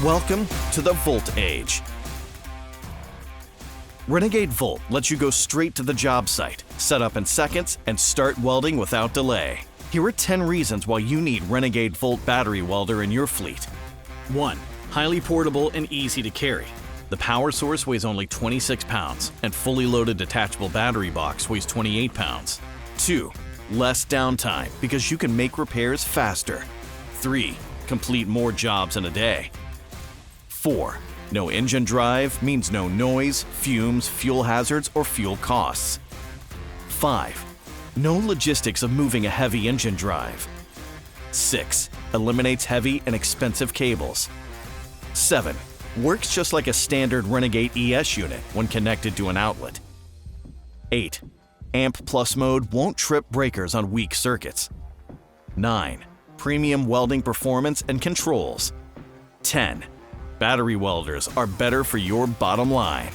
Welcome to the Volt Age. Renegade VOLT lets you go straight to the job site, set up in seconds, and start welding without delay. Here are 10 reasons why you need Renegade VOLT battery welder in your fleet. 1. Highly portable and easy to carry. The power source weighs only 26 pounds, and fully loaded detachable battery box weighs 28 pounds. 2. Less downtime because you can make repairs faster. 3. Complete more jobs in a day. 4. No engine drive means no noise, fumes, fuel hazards, or fuel costs. 5. No logistics of moving a heavy engine drive. 6. Eliminates heavy and expensive cables. 7. Works just like a standard Renegade ES unit when connected to an outlet. 8. Amp Plus mode won't trip breakers on weak circuits. 9. Premium welding performance and controls. 10. Battery welders are better for your bottom line.